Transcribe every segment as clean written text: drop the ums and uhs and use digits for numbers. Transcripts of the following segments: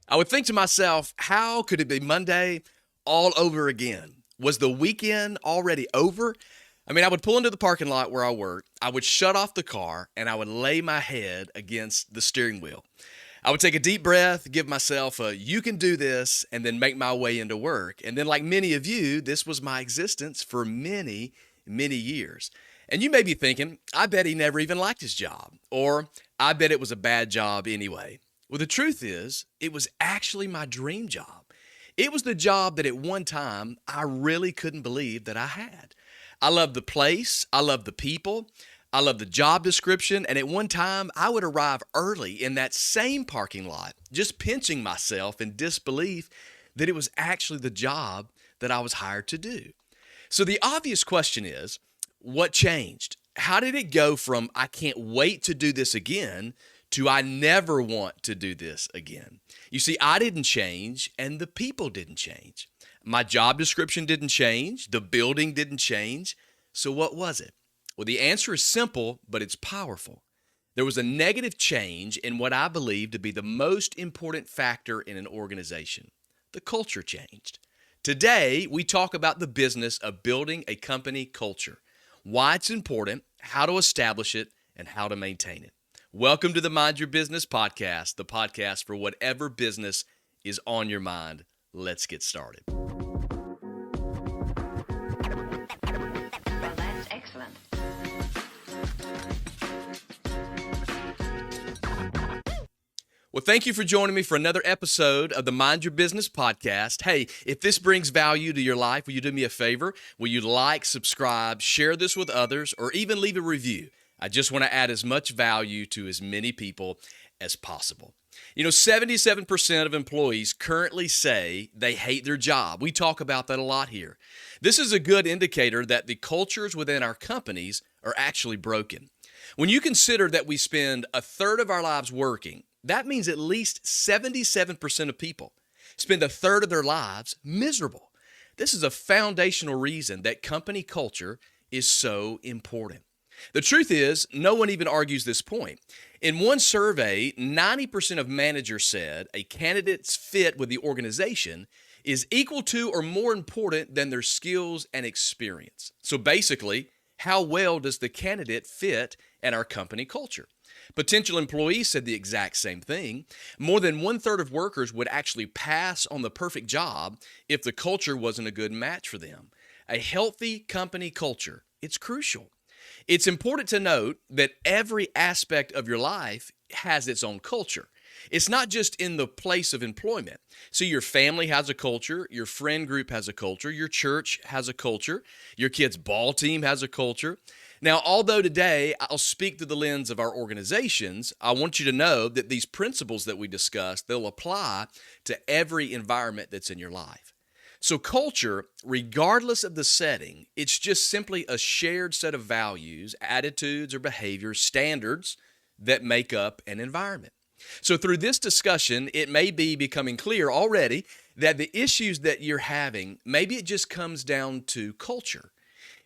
I would think to myself, how could it be Monday all over again? Was the weekend already over? I would pull into the parking lot where I work, I would shut off the car, and I would lay my head against the steering wheel. I would take a deep breath, give myself a you can do this, and then make my way into work. And then, like many of you, this was my existence for many, many years. And you may be thinking, I bet he never even liked his job, or I bet it was a bad job anyway. Well, the truth is, it was actually my dream job. It was the job that at one time I really couldn't believe that I had. I loved the place, I loved the people, I loved the job description, and at one time I would arrive early in that same parking lot, just pinching myself in disbelief that it was actually the job that I was hired to do. So the obvious question is, what changed? How did it go from I can't wait to do this again to I never want to do this again? You see, I didn't change and the people didn't change. My job description didn't change. The building didn't change. So what was it? Well, the answer is simple, but it's powerful. There was a negative change in what I believe to be the most important factor in an organization. The culture changed. Today, we talk about the business of building a company culture, why it's important, how to establish it, and how to maintain it. Welcome to the Mind Your Business podcast, the podcast for whatever business is on your mind. Let's get started. Well, that's excellent. Well, thank you for joining me for another episode of the Mind Your Business podcast. Hey, if this brings value to your life, will you do me a favor? Will you like, subscribe, share this with others, or even leave a review? I just want to add as much value to as many people as possible. 77% of employees currently say they hate their job. We talk about that a lot here. This is a good indicator that the cultures within our companies are actually broken. When you consider that we spend a third of our lives working, that means at least 77% of people spend a third of their lives miserable. This is a foundational reason that company culture is so important. The truth is, no one even argues this point. In one survey, 90% of managers said a candidate's fit with the organization is equal to or more important than their skills and experience. So basically, how well does the candidate fit in our company culture? Potential employees said the exact same thing. More than 1/3 of workers would actually pass on the perfect job if the culture wasn't a good match for them. A healthy company culture, it's crucial. It's important to note that every aspect of your life has its own culture. It's not just in the place of employment. So your family has a culture, your friend group has a culture, your church has a culture, your kid's ball team has a culture. Now, although today I'll speak through the lens of our organizations, I want you to know that these principles that we discussed, they'll apply to every environment that's in your life. So culture, regardless of the setting, it's just simply a shared set of values, attitudes, or behaviors, standards that make up an environment. So through this discussion, it may be becoming clear already that the issues that you're having, maybe it just comes down to culture.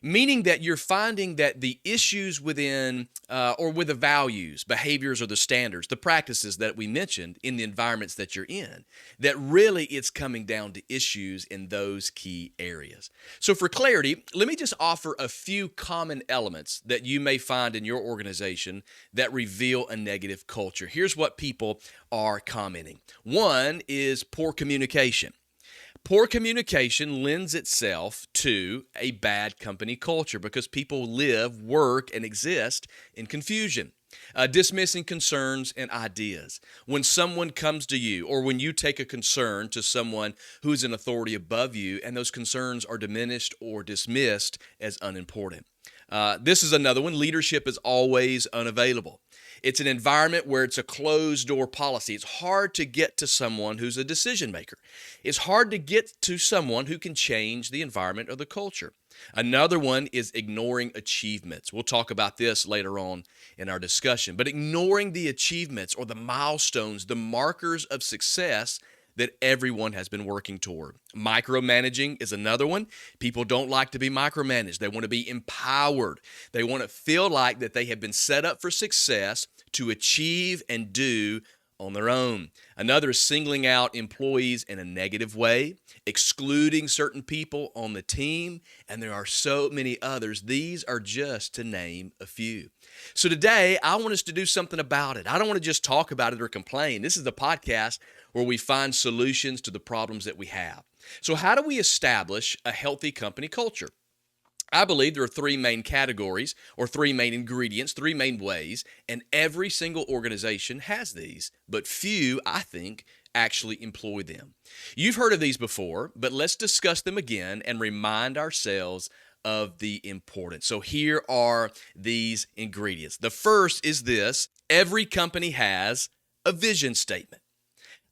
Meaning that you're finding that the issues within or with the values, behaviors, or the standards, the practices that we mentioned in the environments that you're in, that really it's coming down to issues in those key areas. So for clarity, let me just offer a few common elements that you may find in your organization that reveal a negative culture. Here's what people are commenting. One is poor communication. Poor communication lends itself to a bad company culture because people live, work, and exist in confusion, dismissing concerns and ideas. When someone comes to you or when you take a concern to someone who's an authority above you and those concerns are diminished or dismissed as unimportant. This is another one. Leadership is always unavailable. It's an environment where it's a closed door policy. It's hard to get to someone who's a decision maker. It's hard to get to someone who can change the environment or the culture. Another one is ignoring achievements. We'll talk about this later on in our discussion. But ignoring the achievements or the milestones, the markers of success that everyone has been working toward. Micromanaging is another one. People don't like to be micromanaged. They want to be empowered. They want to feel like that they have been set up for success to achieve and do on their own. Another is singling out employees in a negative way, excluding certain people on the team, and there are so many others. These are just to name a few. So today, I want us to do something about it. I don't want to just talk about it or complain. This is the podcast where we find solutions to the problems that we have. So how do we establish a healthy company culture? I believe there are three main categories or three main ingredients, three main ways, and every single organization has these, but few, I think, actually employ them. You've heard of these before, but let's discuss them again and remind ourselves of the importance. So here are these ingredients. The first is this: every company has a vision statement.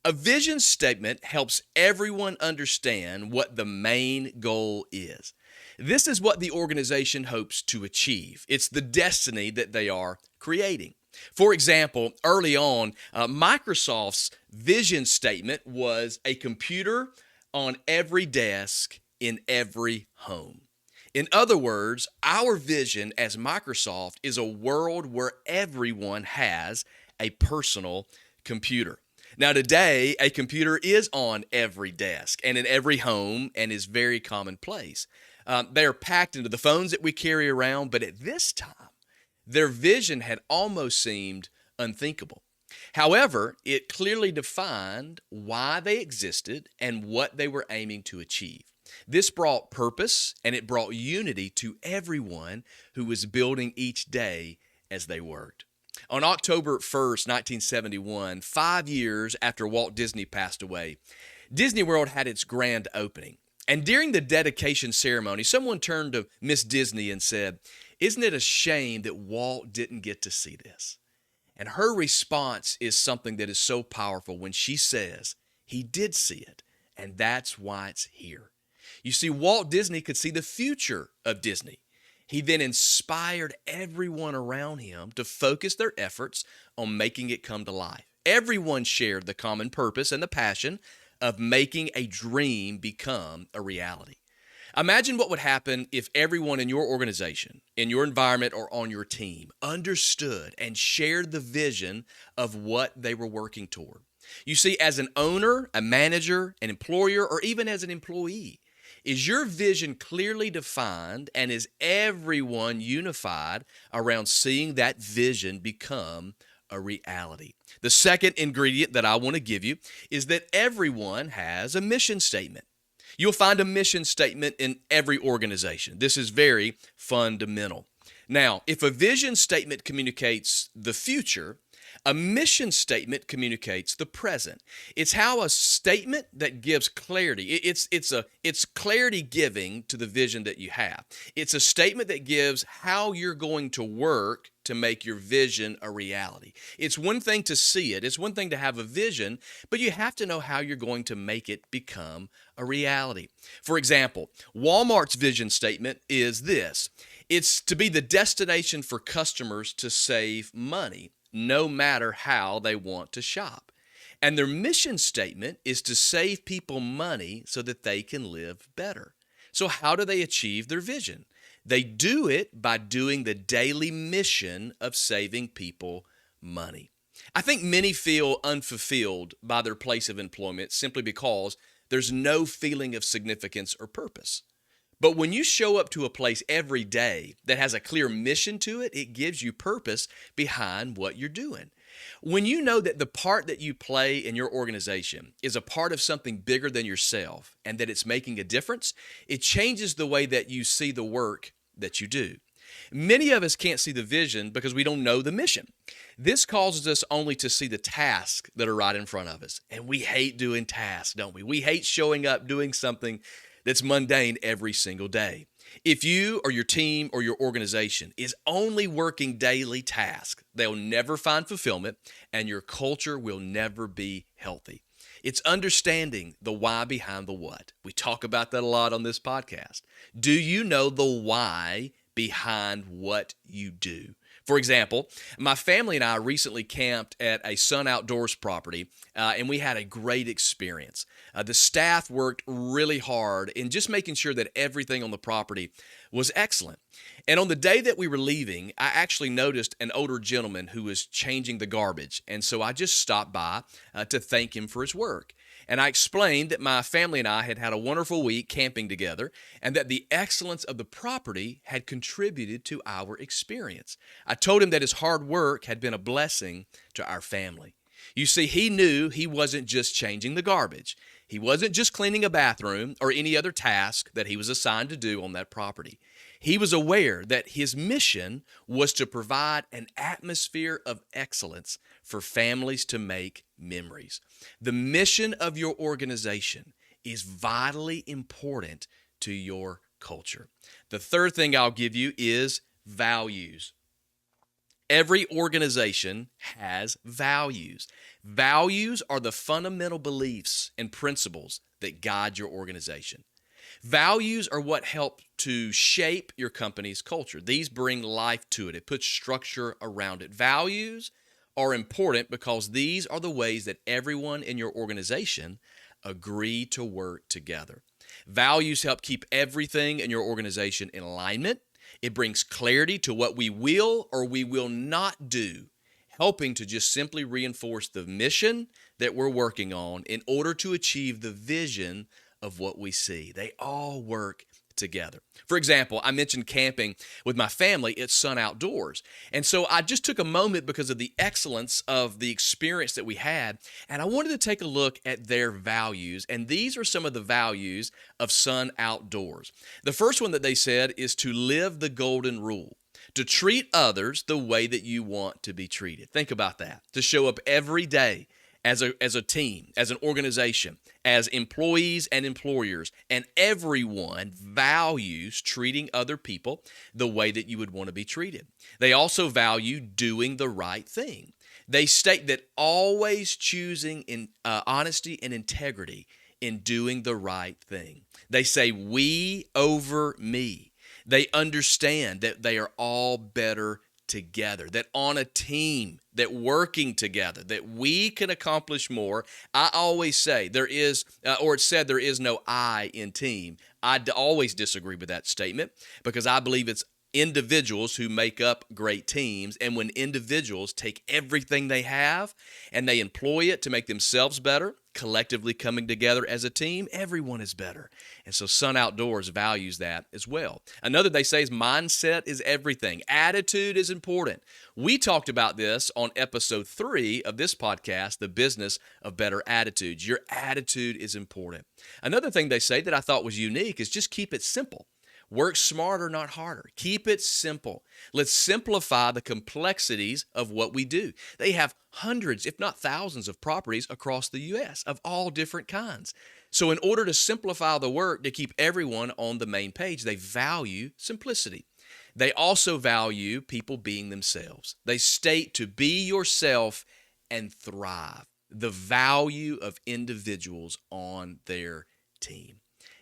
A vision statement helps everyone understand what the main goal is. This is what the organization hopes to achieve. It's the destiny that they are creating. For example, early on, Microsoft's vision statement was a computer on every desk in every home. In other words, our vision as Microsoft is a world where everyone has a personal computer. Now today, a computer is on every desk and in every home and is very commonplace. They are packed into the phones that we carry around, but at this time, their vision had almost seemed unthinkable. However, it clearly defined why they existed and what they were aiming to achieve. This brought purpose and it brought unity to everyone who was building each day as they worked. On October 1st, 1971, 5 years after Walt Disney passed away, Disney World had its grand opening. And during the dedication ceremony, someone turned to Miss Disney and said, "Isn't it a shame that Walt didn't get to see this?" And her response is something that is so powerful when she says, "He did see it, and that's why it's here." You see, Walt Disney could see the future of Disney. He then inspired everyone around him to focus their efforts on making it come to life. Everyone shared the common purpose and the passion of making a dream become a reality. Imagine what would happen if everyone in your organization, in your environment, or on your team understood and shared the vision of what they were working toward. You see, as an owner, a manager, an employer, or even as an employee, is your vision clearly defined, and is everyone unified around seeing that vision become a reality? The second ingredient that I want to give you is that everyone has a mission statement. You'll find a mission statement in every organization. This is very fundamental. Now, if a vision statement communicates the future, a mission statement communicates the present. It's how a statement that gives clarity. It's clarity giving to the vision that you have. It's a statement that gives how you're going to work to make your vision a reality. It's one thing to see it. It's one thing to have a vision, but you have to know how you're going to make it become a reality. For example, Walmart's vision statement is this: it's to be the destination for customers to save money, no matter how they want to shop. And their mission statement is to save people money so that they can live better. So how do they achieve their vision? They do it by doing the daily mission of saving people money. I think many feel unfulfilled by their place of employment simply because there's no feeling of significance or purpose. But when you show up to a place every day that has a clear mission to it, it gives you purpose behind what you're doing. When you know that the part that you play in your organization is a part of something bigger than yourself and that it's making a difference, it changes the way that you see the work that you do. Many of us can't see the vision because we don't know the mission. This causes us only to see the tasks that are right in front of us. And we hate doing tasks, don't we? We hate showing up doing something that's mundane every single day. If you or your team or your organization is only working daily tasks, they'll never find fulfillment and your culture will never be healthy. It's understanding the why behind the what. We talk about that a lot on this podcast. Do you know the why behind what you do? For example, my family and I recently camped at a Sun Outdoors property, and we had a great experience. The staff worked really hard in just making sure that everything on the property was excellent. And on the day that we were leaving, I actually noticed an older gentleman who was changing the garbage. And so I just stopped by to thank him for his work. And I explained that my family and I had had a wonderful week camping together and that the excellence of the property had contributed to our experience. I told him that his hard work had been a blessing to our family. You see, he knew he wasn't just changing the garbage. He wasn't just cleaning a bathroom or any other task that he was assigned to do on that property. He was aware that his mission was to provide an atmosphere of excellence for families to make memories. The mission of your organization is vitally important to your culture. The third thing I'll give you is values. Every organization has values. Values are the fundamental beliefs and principles that guide your organization. Values are what help to shape your company's culture. These bring life to it. It puts structure around it. Values are important because these are the ways that everyone in your organization agree to work together. Values help keep everything in your organization in alignment. It brings clarity to what we will or we will not do, helping to just simply reinforce the mission that we're working on in order to achieve the vision of what we see. They all work together. For example, I mentioned camping with my family at Sun Outdoors. And so I just took a moment because of the excellence of the experience that we had, and I wanted to take a look at their values. And these are some of the values of Sun Outdoors. The first one that they said is to live the golden rule, to treat others the way that you want to be treated. Think about that. To show up every day as a team, as an organization, as employees and employers, and everyone values treating other people the way that you would want to be treated. They also value doing the right thing. They state that always choosing honesty and integrity in doing the right thing. They say we over me. They understand that they are all better together, that on a team, that working together, that we can accomplish more. I always say it's said there is no I in team. I always disagree with that statement because I believe it's individuals who make up great teams. And when individuals take everything they have and they employ it to make themselves better, collectively coming together as a team, everyone is better. And so Sun Outdoors values that as well. Another they say is mindset is everything. Attitude is important. We talked about this on episode 3 of this podcast, The Business of Better Attitudes. Your attitude is important. Another thing they say that I thought was unique is just keep it simple. Work smarter, not harder. Keep it simple. Let's simplify the complexities of what we do. They have hundreds, if not thousands, of properties across the U.S. of all different kinds. So in order to simplify the work to keep everyone on the main page, they value simplicity. They also value people being themselves. They state to be yourself and thrive. The value of individuals on their team.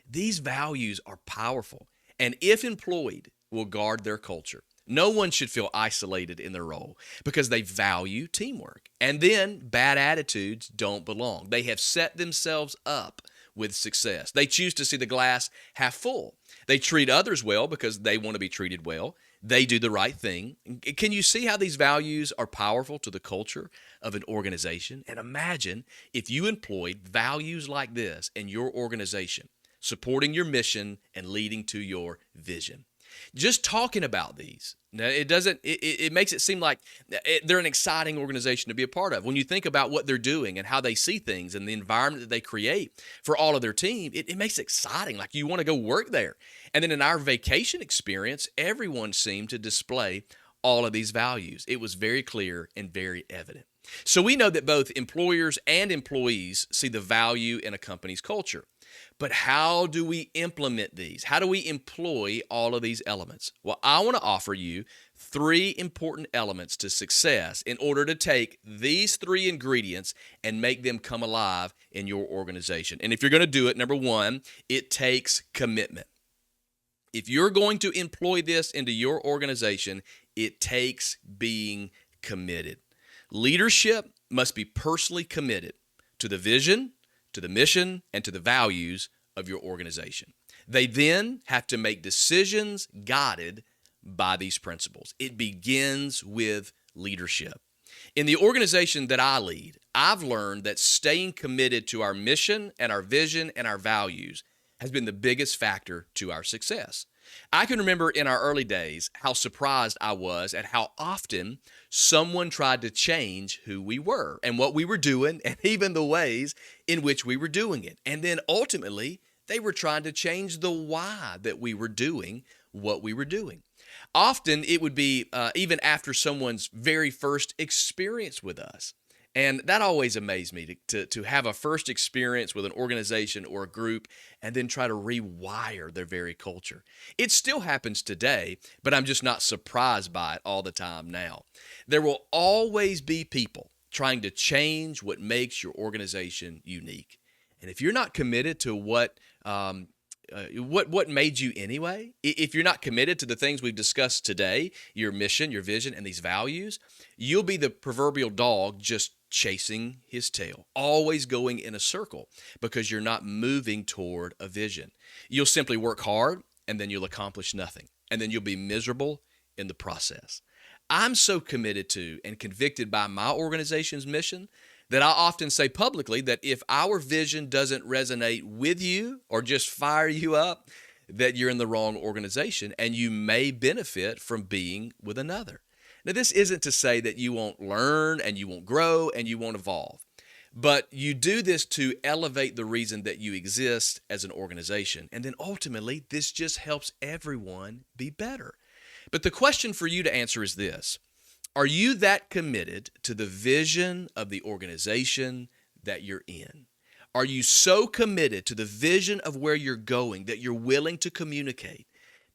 These values are powerful, and if employed, will guard their culture. No one should feel isolated in their role because they value teamwork. And then bad attitudes don't belong. They have set themselves up with success. They choose to see the glass half full. They treat others well because they want to be treated well. They do the right thing. Can you see how these values are powerful to the culture of an organization? And imagine if you employed values like this in your organization, supporting your mission and leading to your vision. Just talking about these, it makes it seem like they're an exciting organization to be a part of. When you think about what they're doing and how they see things and the environment that they create for all of their team, it makes it exciting. Like you want to go work there. And then in our vacation experience, everyone seemed to display all of these values. It was very clear and very evident. So we know that both employers and employees see the value in a company's culture. But how do we implement these? How do we employ all of these elements? Well, I want to offer you 3 important elements to success in order to take these 3 ingredients and make them come alive in your organization. And if you're going to do it, number 1, it takes commitment. If you're going to employ this into your organization, It takes being committed. Leadership must be personally committed to the vision, to the mission, and to the values of your organization. They then have to make decisions guided by these principles. It begins with leadership. In the organization that I lead, I've learned that staying committed to our mission and our vision and our values has been the biggest factor to our success. I can remember in our early days how surprised I was at how often someone tried to change who we were and what we were doing and even the ways in which we were doing it. And then ultimately, they were trying to change the why that we were doing what we were doing. Often it would be even after someone's very first experience with us. And that always amazed me to have a first experience with an organization or a group and then try to rewire their very culture. It still happens today, but I'm just not surprised by it all the time now. There will always be people trying to change what makes your organization unique. And if you're not committed to what made you anyway, if you're not committed to the things we've discussed today, your mission, your vision, and these values, you'll be the proverbial dog just chasing his tail, always going in a circle because you're not moving toward a vision. You'll simply work hard and then you'll accomplish nothing. And then you'll be miserable in the process. I'm so committed to and convicted by my organization's mission that I often say publicly that if our vision doesn't resonate with you or just fire you up, that you're in the wrong organization and you may benefit from being with another. Now, this isn't to say that you won't learn and you won't grow and you won't evolve, but you do this to elevate the reason that you exist as an organization. And then ultimately, this just helps everyone be better. But the question for you to answer is this: are you that committed to the vision of the organization that you're in? Are you so committed to the vision of where you're going that you're willing to communicate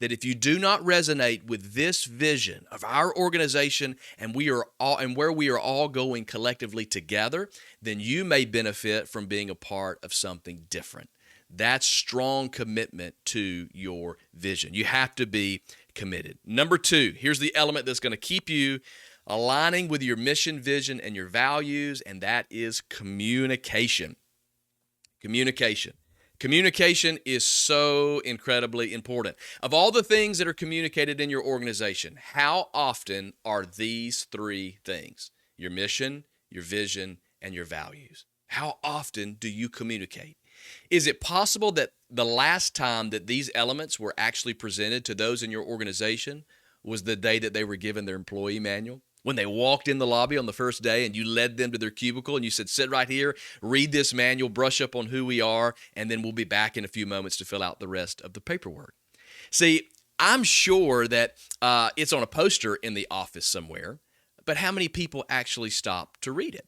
that if you do not resonate with this vision of our organization and where we are all going collectively together, then you may benefit from being a part of something different? That's strong commitment to your vision. You have to be committed. Number 2, here's the element that's going to keep you aligning with your mission, vision, and your values, and that is communication. Communication. Communication is so incredibly important. Of all the things that are communicated in your organization, how often are these 3 things? Your mission, your vision, and your values. How often do you communicate? Is it possible that the last time that these elements were actually presented to those in your organization was the day that they were given their employee manual? When they walked in the lobby on the first day and you led them to their cubicle and you said, sit right here, read this manual, brush up on who we are, and then we'll be back in a few moments to fill out the rest of the paperwork. See, I'm sure that it's on a poster in the office somewhere, but how many people actually stop to read it?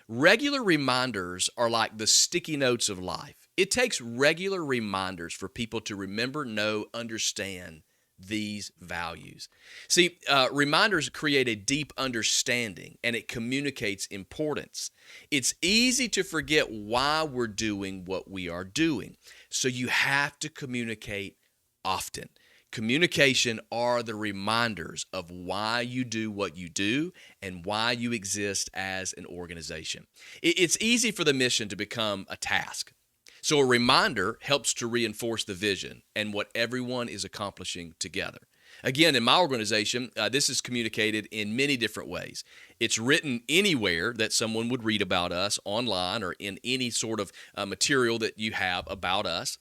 Regular reminders are like the sticky notes of life. It takes regular reminders for people to remember, know, understand these values. See, reminders create a deep understanding and it communicates importance. It's easy to forget why we're doing what we are doing. So you have to communicate often. Communication are the reminders of why you do what you do and why you exist as an organization. It's easy for the mission to become a task. So a reminder helps to reinforce the vision and what everyone is accomplishing together. Again, in my organization, this is communicated in many different ways. It's written anywhere that someone would read about us online or in any sort of material that you have about us.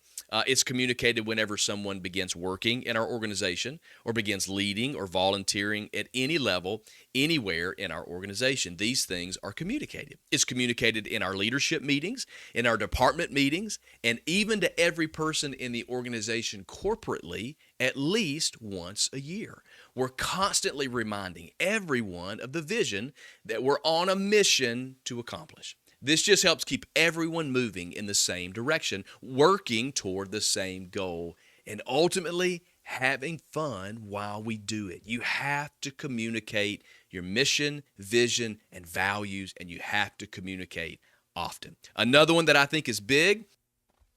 It's communicated whenever someone begins working in our organization or begins leading or volunteering at any level, anywhere in our organization. These things are communicated. It's communicated in our leadership meetings, in our department meetings, and even to every person in the organization corporately at least once a year. We're constantly reminding everyone of the vision that we're on a mission to accomplish. This just helps keep everyone moving in the same direction, working toward the same goal, and ultimately having fun while we do it. You have to communicate your mission, vision, and values, and you have to communicate often. Another one that I think is big,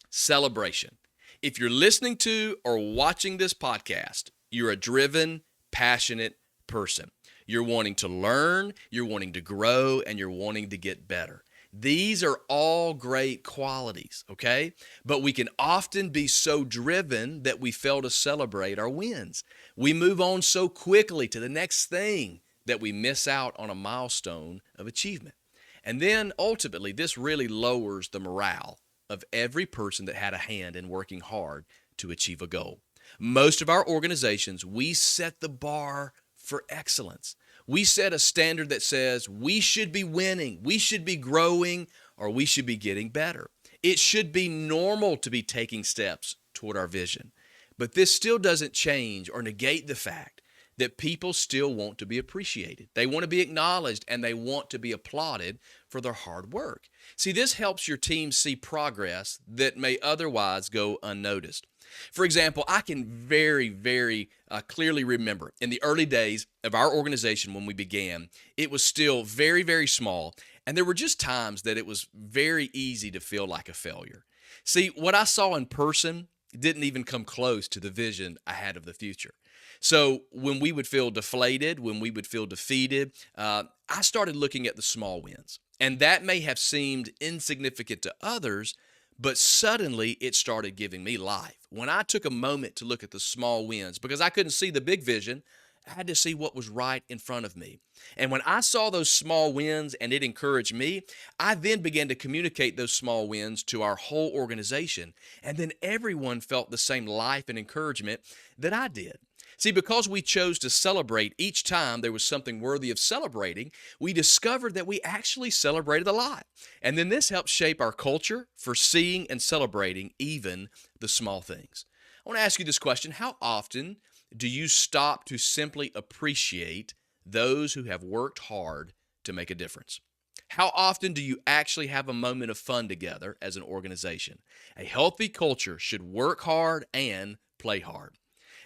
celebration. If you're listening to or watching this podcast, you're a driven, passionate person. You're wanting to learn, you're wanting to grow, and you're wanting to get better. These are all great qualities, okay? But we can often be so driven that we fail to celebrate our wins. We move on so quickly to the next thing that we miss out on a milestone of achievement. And then ultimately, this really lowers the morale of every person that had a hand in working hard to achieve a goal. Most of our organizations, we set the bar for excellence. We set a standard that says we should be winning, we should be growing, or we should be getting better. It should be normal to be taking steps toward our vision. But this still doesn't change or negate the fact that people still want to be appreciated. They want to be acknowledged, and they want to be applauded for their hard work. See, this helps your team see progress that may otherwise go unnoticed. For example, I can very clearly remember in the early days of our organization when we began, it was still very small, and there were just times that it was very easy to feel like a failure. See, what I saw in person didn't even come close to the vision I had of the future. So when we would feel deflated, when we would feel defeated, I started looking at the small wins. And that may have seemed insignificant to others, but suddenly it started giving me life. When I took a moment to look at the small wins, because I couldn't see the big vision, I had to see what was right in front of me. And when I saw those small wins and it encouraged me, I then began to communicate those small wins to our whole organization. And then everyone felt the same life and encouragement that I did. See, because we chose to celebrate each time there was something worthy of celebrating, we discovered that we actually celebrated a lot. And then this helped shape our culture for seeing and celebrating even the small things. I want to ask you this question. How often do you stop to simply appreciate those who have worked hard to make a difference? How often do you actually have a moment of fun together as an organization? A healthy culture should work hard and play hard.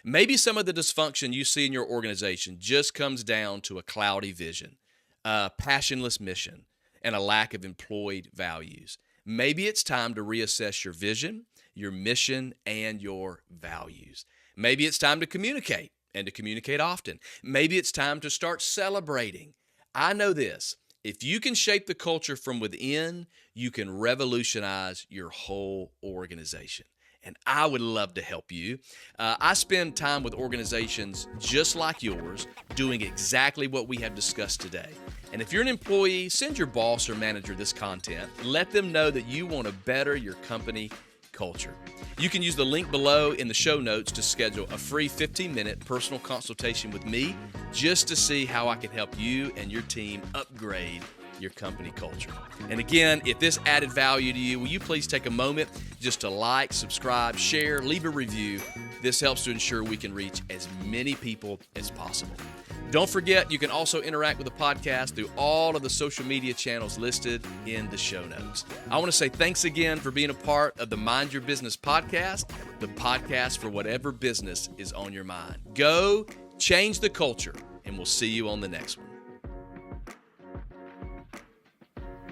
Maybe some of the dysfunction you see in your organization just comes down to a cloudy vision, a passionless mission, and a lack of employed values. Maybe it's time to reassess your vision, your mission, and your values. Maybe it's time to communicate, and to communicate often. Maybe it's time to start celebrating. I know this. If you can shape the culture from within, you can revolutionize your whole organization. And I would love to help you. I spend time with organizations just like yours doing exactly what we have discussed today. And if you're an employee, send your boss or manager this content. Let them know that you want to better your company culture. You can use the link below in the show notes to schedule a free 15-minute personal consultation with me just to see how I can help you and your team upgrade your company culture. And again, if this added value to you, will you please take a moment just to like, subscribe, share, leave a review. This helps to ensure we can reach as many people as possible. Don't forget, you can also interact with the podcast through all of the social media channels listed in the show notes. I want to say thanks again for being a part of the Mind Your Business podcast, the podcast for whatever business is on your mind. Go change the culture, and we'll see you on the next one.